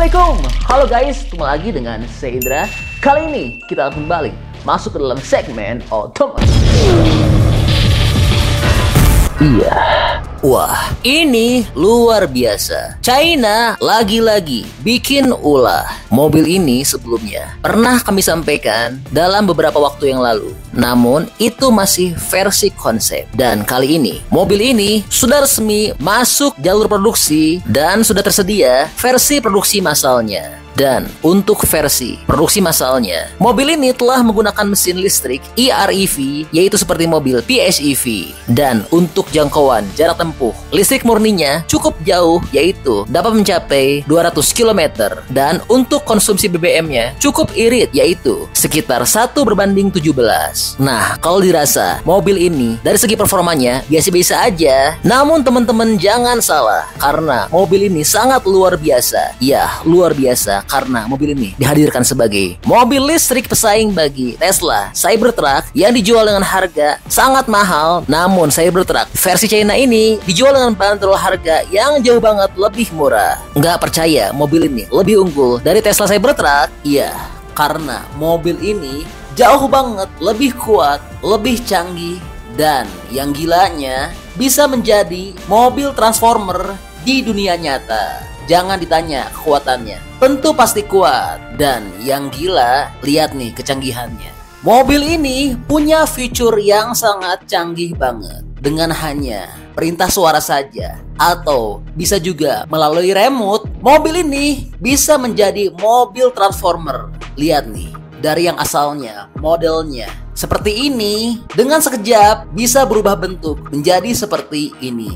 Assalamualaikum, halo guys, ketemu lagi dengan saya Indra. Kali ini kita akan kembali masuk ke dalam segmen otomotif. Iya. Wah, ini luar biasa. China lagi-lagi bikin ulah. Mobil ini sebelumnya pernah kami sampaikan dalam beberapa waktu yang lalu. Namun itu masih versi konsep. Dan kali ini mobil ini sudah resmi masuk jalur produksi dan sudah tersedia versi produksi massalnya. Dan untuk versi produksi massalnya, mobil ini telah menggunakan mesin listrik EREV, yaitu seperti mobil PHEV. Dan untuk jangkauan jarak tempuh listrik murninya cukup jauh, yaitu dapat mencapai 200 km. Dan untuk konsumsi BBM-nya cukup irit, yaitu sekitar 1:17. Nah, kalau dirasa mobil ini dari segi performanya biasa-biasa aja. Namun teman-teman jangan salah, karena mobil ini sangat luar biasa. Ya, luar biasa. Karena mobil ini dihadirkan sebagai mobil listrik pesaing bagi Tesla Cybertruck yang dijual dengan harga sangat mahal. Namun Cybertruck versi China ini dijual dengan bandrol harga yang jauh banget lebih murah. Nggak percaya mobil ini lebih unggul dari Tesla Cybertruck? Iya, karena mobil ini jauh banget lebih kuat, lebih canggih, dan yang gilanya bisa menjadi mobil transformer di dunia nyata. Jangan ditanya kekuatannya, tentu pasti kuat. Dan yang gila, lihat nih kecanggihannya. Mobil ini punya fitur yang sangat canggih banget. Dengan hanya perintah suara saja, atau bisa juga melalui remote, mobil ini bisa menjadi mobil transformer. Lihat nih, dari yang asalnya modelnya seperti ini, dengan sekejap bisa berubah bentuk menjadi seperti ini.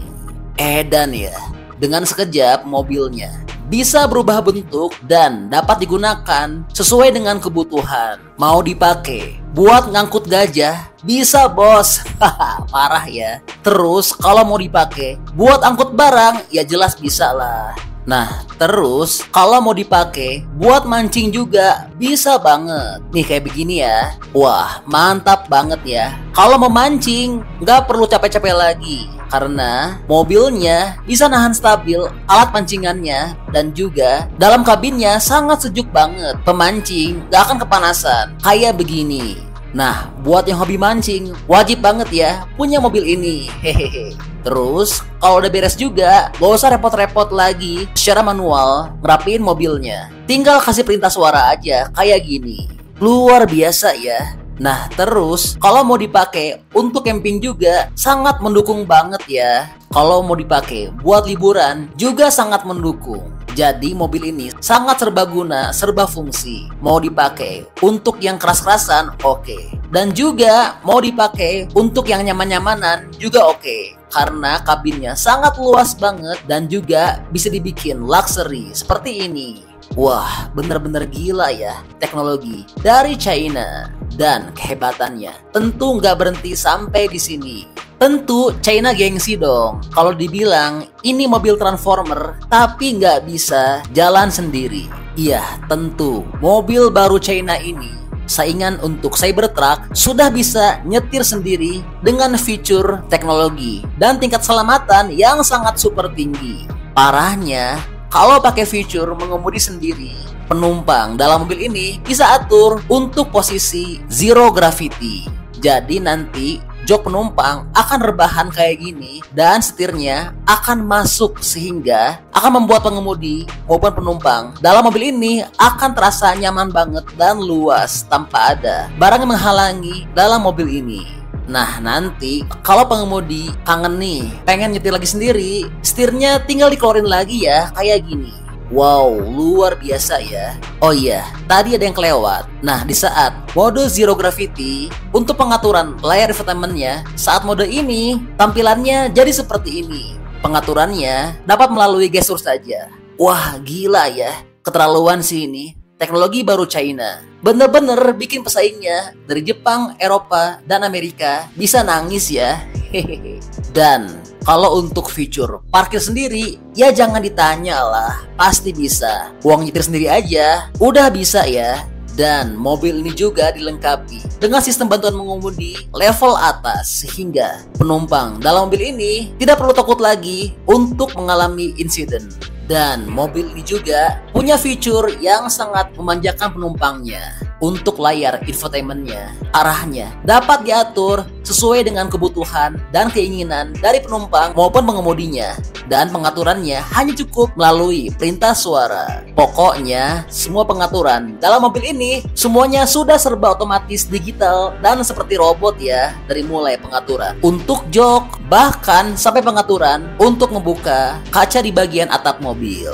Edan ya. Dengan sekejap mobilnya bisa berubah bentuk dan dapat digunakan sesuai dengan kebutuhan. Mau dipakai buat ngangkut gajah, bisa bos. Haha, parah ya. Terus kalau mau dipakai buat angkut barang, ya jelas bisa lah. Nah, terus kalau mau dipakai buat mancing juga bisa banget. Nih kayak begini ya. Wah, mantap banget ya. Kalau mau mancing nggak perlu capek-capek lagi, karena mobilnya bisa nahan stabil alat pancingannya, dan juga dalam kabinnya sangat sejuk banget. Pemancing gak akan kepanasan kayak begini. Nah, buat yang hobi mancing wajib banget ya punya mobil ini. Hehehe. Terus kalau udah beres juga, gak usah repot-repot lagi secara manual ngerapiin mobilnya. Tinggal kasih perintah suara aja kayak gini. Luar biasa ya. Nah, terus kalau mau dipakai untuk camping juga sangat mendukung banget ya. Kalau mau dipakai buat liburan juga sangat mendukung. Jadi mobil ini sangat serbaguna, serba fungsi. Mau dipakai untuk yang keras-kerasan, oke. Dan juga mau dipakai untuk yang nyaman-nyamanan juga oke. Karena kabinnya sangat luas banget dan juga bisa dibikin luxury seperti ini. Wah, bener-bener gila ya teknologi dari China. Dan kehebatannya tentu nggak berhenti sampai di sini. Tentu China gengsi dong kalau dibilang ini mobil transformer tapi nggak bisa jalan sendiri. Iya, tentu mobil baru China ini saingan untuk Cybertruck sudah bisa nyetir sendiri dengan fitur teknologi dan tingkat keselamatan yang sangat super tinggi. Parahnya, kalau pakai fitur mengemudi sendiri, penumpang dalam mobil ini bisa atur untuk posisi zero gravity. Jadi nanti jok penumpang akan rebahan kayak gini dan setirnya akan masuk, sehingga akan membuat pengemudi maupun penumpang dalam mobil ini akan terasa nyaman banget dan luas tanpa ada barang yang menghalangi dalam mobil ini. Nah, nanti kalau pengemudi kangen nih, pengen nyetir lagi sendiri, setirnya tinggal dikeluarin lagi ya, kayak gini. Wow, luar biasa ya. Oh iya, tadi ada yang kelewat. Nah, di saat mode Zero Gravity, untuk pengaturan layar infotainmentnya, saat mode ini, tampilannya jadi seperti ini. Pengaturannya dapat melalui gestur saja. Wah, gila ya. Keterlaluan sih ini. Teknologi baru China bener-bener bikin pesaingnya dari Jepang, Eropa, dan Amerika bisa nangis ya. Hehehe. Dan kalau untuk fitur parkir sendiri, ya jangan ditanya lah, pasti bisa. Uang nyetir sendiri aja udah bisa ya. Dan mobil ini juga dilengkapi dengan sistem bantuan mengemudi level atas, sehingga penumpang dalam mobil ini tidak perlu takut lagi untuk mengalami insiden. Dan mobil ini juga punya fitur yang sangat memanjakan penumpangnya. Untuk layar infotainmentnya, arahnya dapat diatur sesuai dengan kebutuhan dan keinginan dari penumpang maupun pengemudinya. Dan pengaturannya hanya cukup melalui perintah suara. Pokoknya, semua pengaturan dalam mobil ini semuanya sudah serba otomatis digital dan seperti robot ya. Dari mulai pengaturan untuk jok, bahkan sampai pengaturan untuk membuka kaca di bagian atap mobil.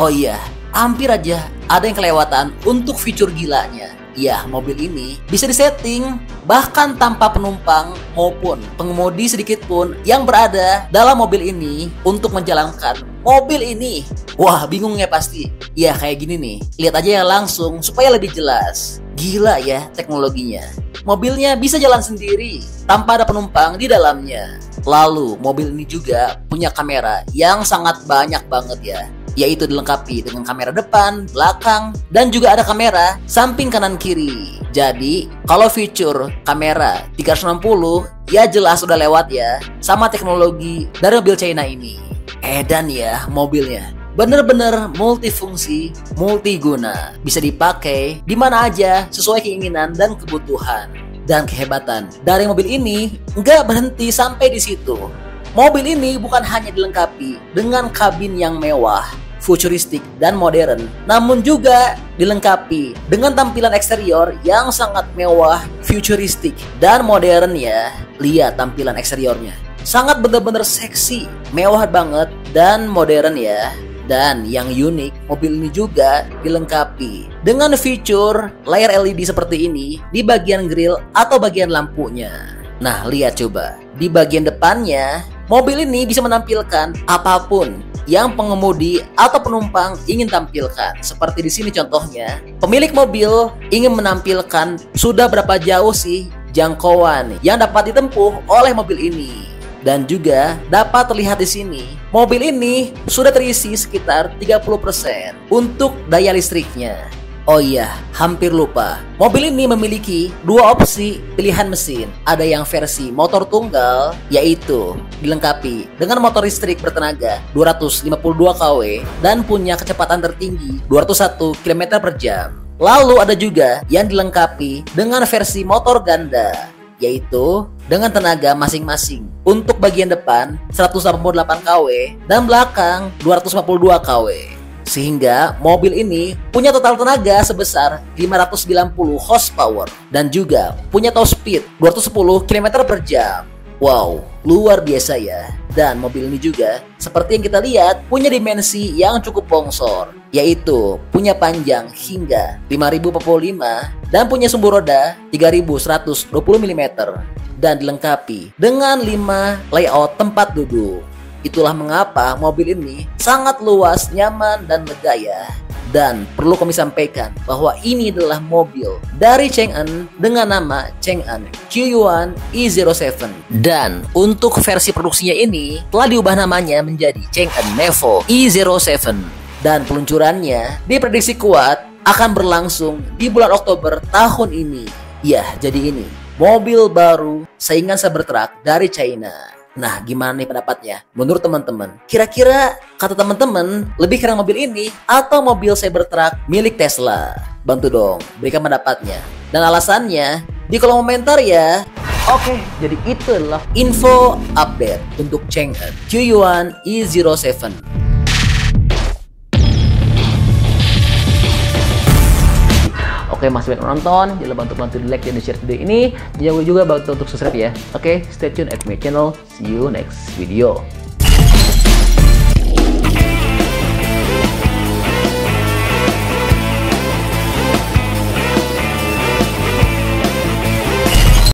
Oh iya, hampir aja ada yang kelewatan untuk fitur gilanya. Ya, mobil ini bisa disetting bahkan tanpa penumpang maupun pengemudi sedikit pun yang berada dalam mobil ini untuk menjalankan mobil ini. Wah, bingung ya pasti. Ya, kayak gini nih. Lihat aja ya langsung supaya lebih jelas. Gila ya teknologinya. Mobilnya bisa jalan sendiri tanpa ada penumpang di dalamnya. Lalu, mobil ini juga punya kamera yang sangat banyak banget ya. Yaitu dilengkapi dengan kamera depan, belakang, dan juga ada kamera samping kanan kiri. Jadi, kalau fitur kamera 360 ya jelas udah lewat ya sama teknologi dari mobil China ini. Edan ya mobilnya. Bener-bener multifungsi, multiguna. Bisa dipakai di mana aja sesuai keinginan dan kebutuhan. Dan kehebatan dari mobil ini nggak berhenti sampai di situ. Mobil ini bukan hanya dilengkapi dengan kabin yang mewah, futuristik dan modern, namun juga dilengkapi dengan tampilan eksterior yang sangat mewah, futuristik dan modern ya. Lihat tampilan eksteriornya. Sangat benar-benar seksi, mewah banget dan modern ya. Dan yang unik, mobil ini juga dilengkapi dengan fitur layar LED seperti ini di bagian grill atau bagian lampunya. Nah, lihat coba. Di bagian depannya, mobil ini bisa menampilkan apapun yang pengemudi atau penumpang ingin tampilkan. Seperti di sini contohnya, pemilik mobil ingin menampilkan sudah berapa jauh sih jangkauan yang dapat ditempuh oleh mobil ini. Dan juga dapat terlihat di sini, mobil ini sudah terisi sekitar 30% untuk daya listriknya. Oh iya, hampir lupa. Mobil ini memiliki dua opsi pilihan mesin. Ada yang versi motor tunggal, yaitu dilengkapi dengan motor listrik bertenaga 252 kW dan punya kecepatan tertinggi 201 km per jam. Lalu ada juga yang dilengkapi dengan versi motor ganda, yaitu dengan tenaga masing-masing. Untuk bagian depan 188 kW dan belakang 252 kW. Sehingga mobil ini punya total tenaga sebesar 590 horsepower dan juga punya top speed 210 km per jam. Wow, luar biasa ya. Dan mobil ini juga seperti yang kita lihat punya dimensi yang cukup bongsor, yaitu punya panjang hingga 5045 dan punya sumbu roda 3120 mm dan dilengkapi dengan 5 layout tempat duduk. Itulah mengapa mobil ini sangat luas, nyaman, dan lega ya. Dan perlu kami sampaikan bahwa ini adalah mobil dari Chang'an dengan nama Chang'an Q-Yuan E07. Dan untuk versi produksinya ini telah diubah namanya menjadi Chang'an Nevo E07. Dan peluncurannya diprediksi kuat akan berlangsung di bulan Oktober tahun ini. Ya, jadi ini mobil baru saingan Cybertruck dari China. Nah, gimana nih pendapatnya? Menurut teman-teman, kira-kira kata teman-teman lebih keren mobil ini atau mobil Cybertruck milik Tesla? Bantu dong, berikan pendapatnya. Dan alasannya di kolom komentar ya. Oke, jadi itu adalah info update untuk Chang'an Q-Yuan E07. Oke, masih banyak nonton, jangan lupa untuk bantu di like dan di share video ini. Jangan lupa juga bantu untuk subscribe ya. Oke, stay tune at my channel. See you next video.